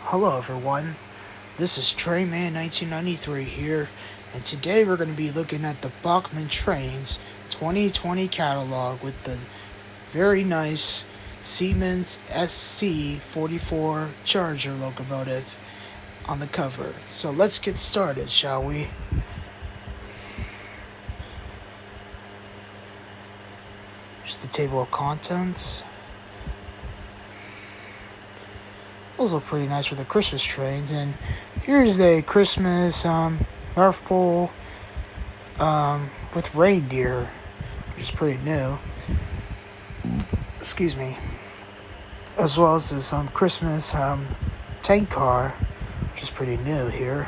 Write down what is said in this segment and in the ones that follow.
Hello everyone, this is Trayman1993 here, and today we're going to be looking at the Bachmann Trains 2020 catalog with the very nice Siemens SC44 Charger locomotive on the cover. So let's get started, shall we? Here's the table of contents. Those look pretty nice for the Christmas trains. And here's the Christmas North Pole with reindeer, which is pretty new. Excuse me. As well as this Christmas tank car, which is pretty new here.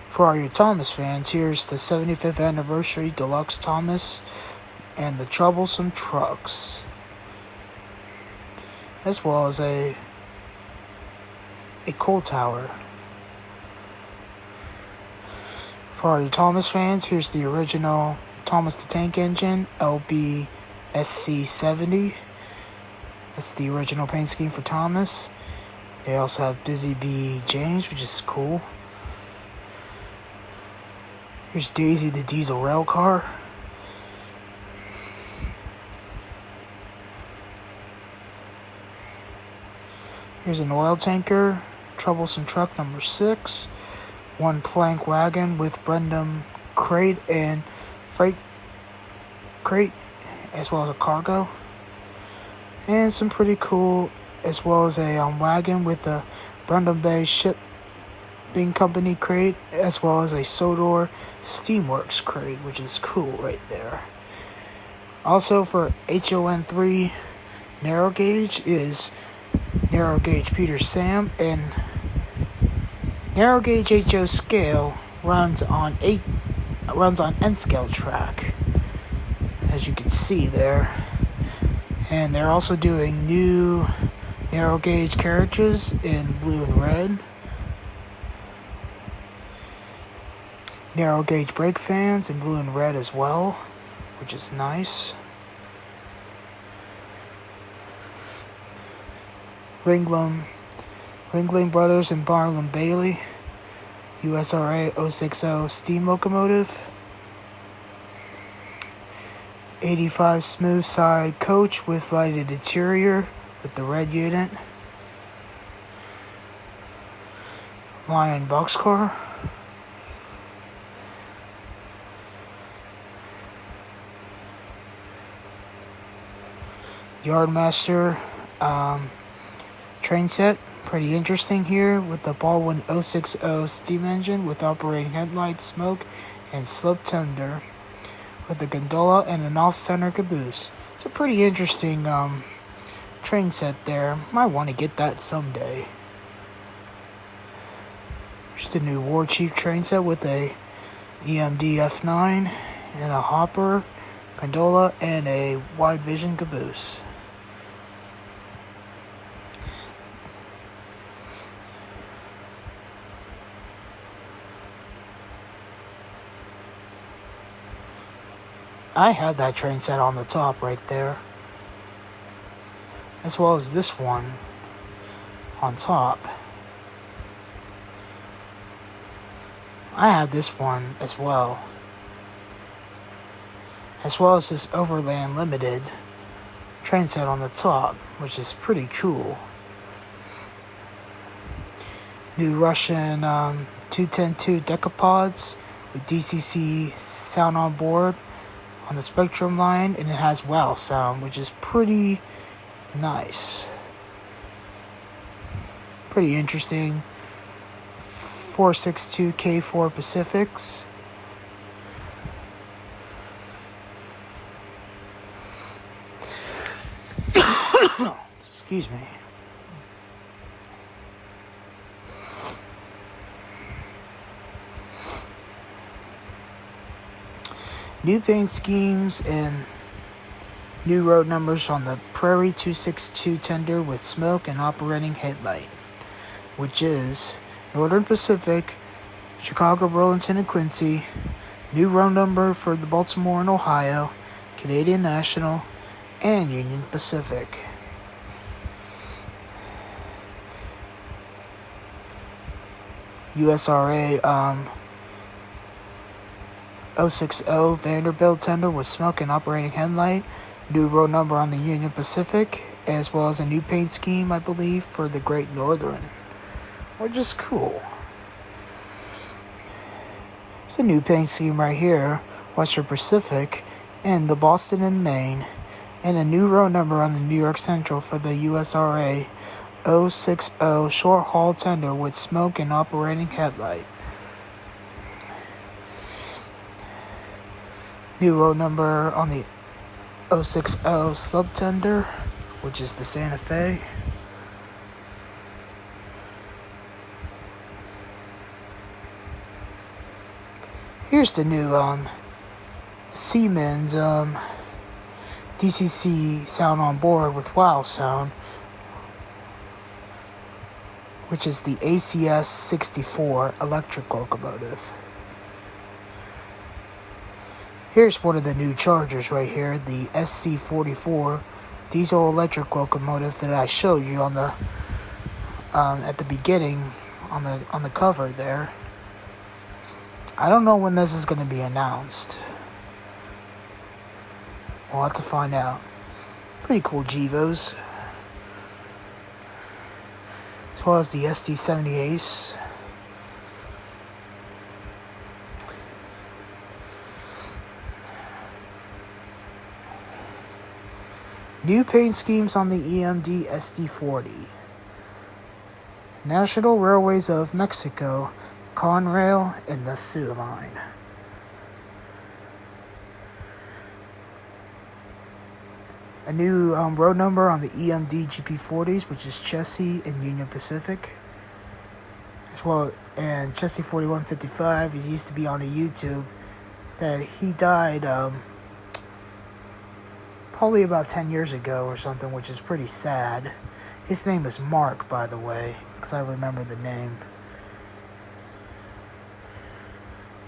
For all your Thomas fans, here's the 75th anniversary Deluxe Thomas and the Troublesome Trucks, as well as a coal tower. For all your Thomas fans, here's the original Thomas the Tank Engine, LBSC70. That's the original paint scheme for Thomas. They also have Busy Bee James, which is cool. Here's Daisy the diesel rail car. Here's an oil tanker, Troublesome Truck number 6. One plank wagon with Brenham crate and freight crate, as well as a cargo. And some pretty cool, as well as a wagon with a Brenham Bay Shipping Company crate, as well as a Sodor Steamworks crate, which is cool right there. Also for HON3 narrow gauge is narrow gauge Peter Sam, and narrow gauge HO scale runs on N scale track, as you can see there. And they're also doing new narrow gauge carriages in blue and red. Narrow gauge brake fans in blue and red as well, which is nice. Ringling Brothers and Barnum Bailey USRA 060 steam locomotive. 85 smooth side coach with lighted interior with the red unit. Lion boxcar. Yardmaster train set, pretty interesting here, with the Baldwin 060 steam engine with operating headlights, smoke, and slip tender, with a gondola and an off-center caboose. It's a pretty interesting train set there. Might want to get that someday. There's the new War Chief train set with a EMD F9 and a hopper, gondola, and a wide vision caboose. I had that train set on the top right there, as well as this one on top. I had this one as well as this Overland Limited train set on the top, which is pretty cool. New Russian 2102 decapods with DCC sound on board on the Spectrum line, and it has wow sound, which is pretty nice. Pretty interesting. 462 K4 Pacifics. Excuse me. New paint schemes and new road numbers on the Prairie 262 tender with smoke and operating headlight, which is Northern Pacific Chicago, Burlington, and Quincy. New row number for the Baltimore and Ohio, Canadian National, and Union Pacific. USRA 060 Vanderbilt tender with smoke and operating headlight. New row number on the Union Pacific, as well as a new paint scheme, I believe, for the Great Northern, which is cool. There's a new paint scheme right here, Western Pacific, and the Boston and Maine, and a new row number on the New York Central for the USRA 060 short haul tender with smoke and operating headlight. New row number on the 060 sub tender, which is the Santa Fe. Here's the new Siemens DCC sound on board with wow sound, which is the ACS 64 electric locomotive. Here's one of the new Chargers right here, the SC44 diesel electric locomotive that I showed you on the at the beginning on the cover there. I don't know when this is going to be announced. We'll have to find out. Pretty cool Gevos. As well as the SD70 Ace. New paint schemes on the EMD SD40. National Railways of Mexico, Conrail, and the Soo Line. A new road number on the EMD GP40s, which is Chessie and Union Pacific. As well, and Chessie 4155, he used to be on a YouTube that he died probably about 10 years ago or something, which is pretty sad. His name is Mark, by the way, because I remember the name.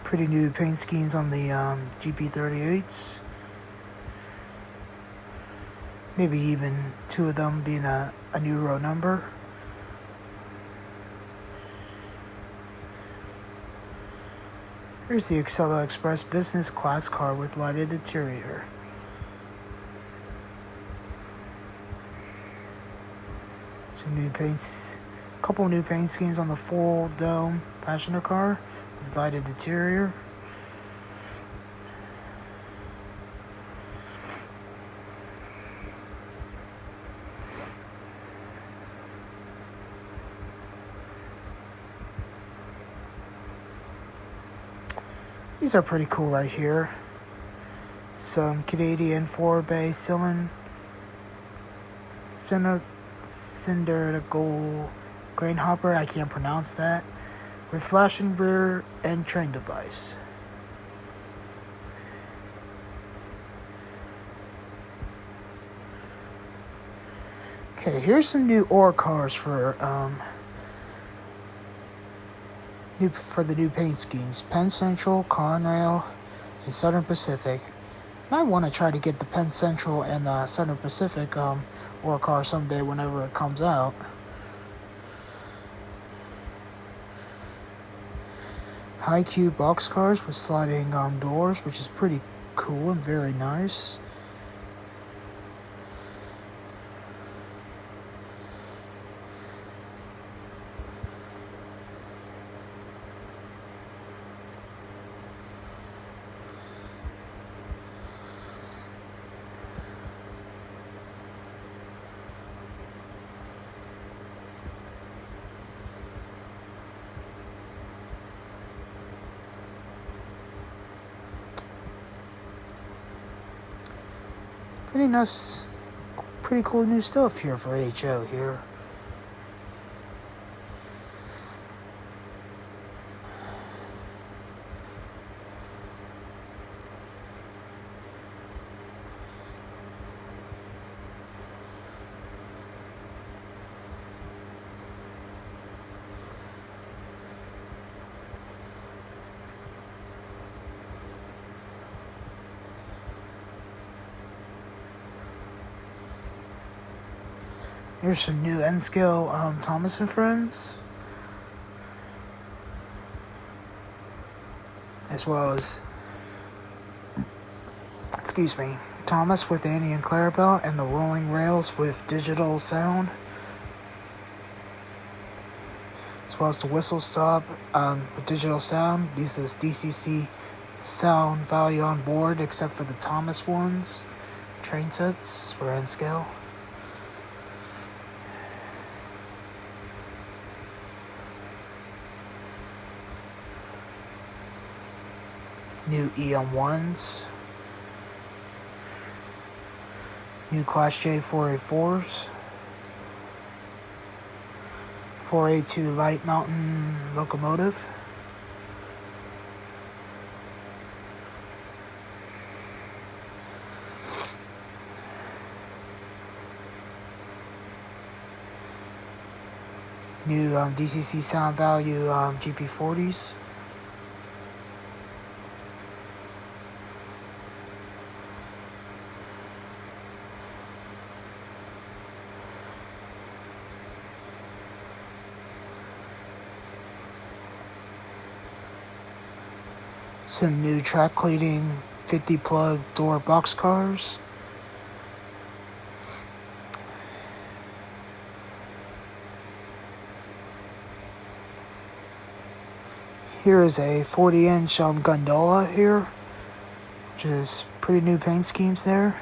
Pretty new paint schemes on the GP38s. Maybe even two of them being a new row number. Here's the Excella Express business class car with lighted interior. Some new paints, a couple new paint schemes on the full dome passenger car with lighted interior. These are pretty cool right here. Some Canadian 4-bay cylindrical grain hopper, I can't pronounce that, with flashing rear and train device. Okay, here's some new ore cars for the new paint schemes. Penn Central, Conrail, and Southern Pacific. I want to try to get the Penn Central and the Southern Pacific ore car someday whenever it comes out. High cube boxcars with sliding doors, which is pretty cool and very nice. Pretty nice, pretty cool new stuff here for HO here. Here's some new N scale Thomas and Friends, as well as, Thomas with Annie and Clarabelle, and the Rolling Rails with digital sound, as well as the Whistle Stop with digital sound. This is DCC sound value on board, except for the Thomas ones. Train sets for N scale. New EM1s. New Class J 484s. 482 Light Mountain locomotive. New DCC sound value GP40s. Some new track cleaning 50 plug door boxcars. Here is a 40-inch gondola here, which is pretty new paint schemes there.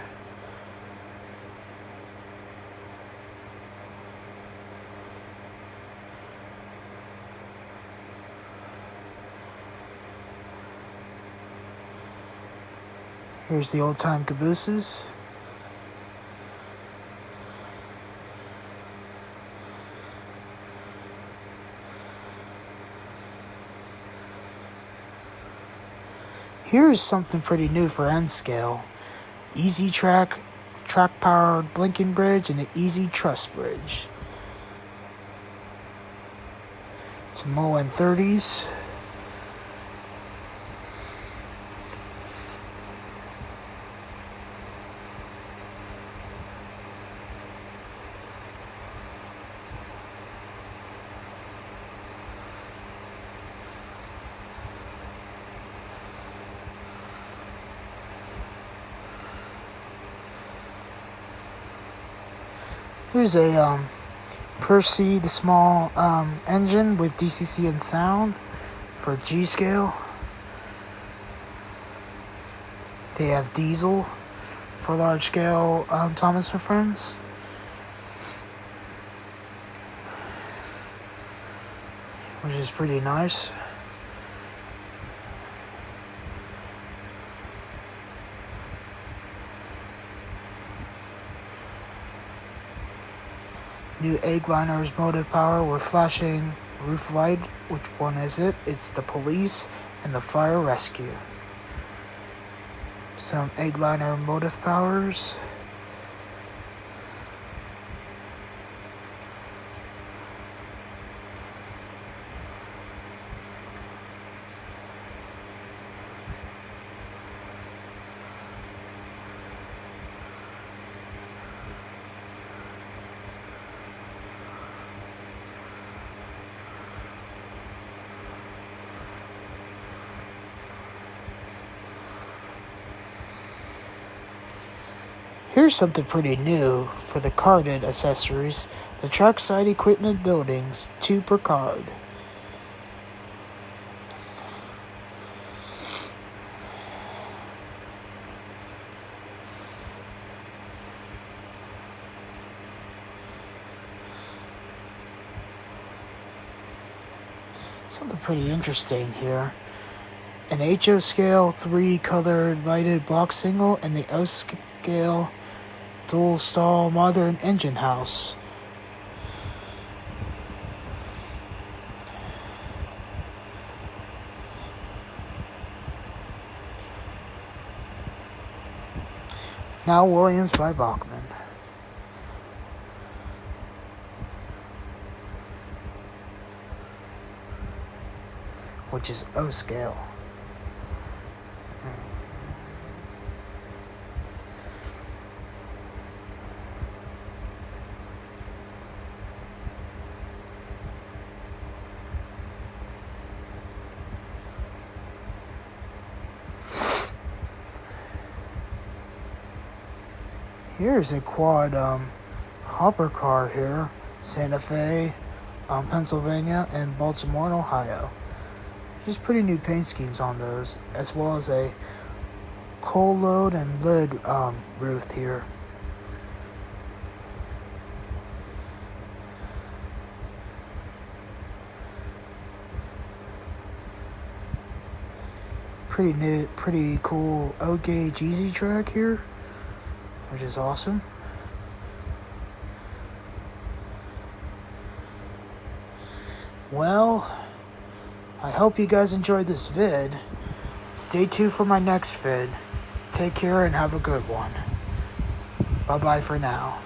Here's the old-time cabooses. Here's something pretty new for N scale. Easy track powered blinking bridge, and an easy truss bridge. Some low end 30s. Here's a Percy, the small engine with DCC and sound for G scale. They have diesel for large scale Thomas and Friends. Which is pretty nice. New egg liners motive power with flashing roof light. Which one is it? It's the police and the fire rescue. Some egg liner motive powers. Here's something pretty new for the carded accessories. The truck side equipment buildings, 2 per card. Something pretty interesting here. An HO scale 3 colored lighted block single, and the O scale dual stall modern engine house. Now Williams by Bachmann, which is O scale. Here's a quad hopper car here, Santa Fe, Pennsylvania, and Baltimore, Ohio. Just pretty new paint schemes on those, as well as a coal load and lid roof here. Pretty cool O-gauge easy track here, which is awesome. Well, I hope you guys enjoyed this vid. Stay tuned for my next vid. Take care and have a good one. Bye-bye for now.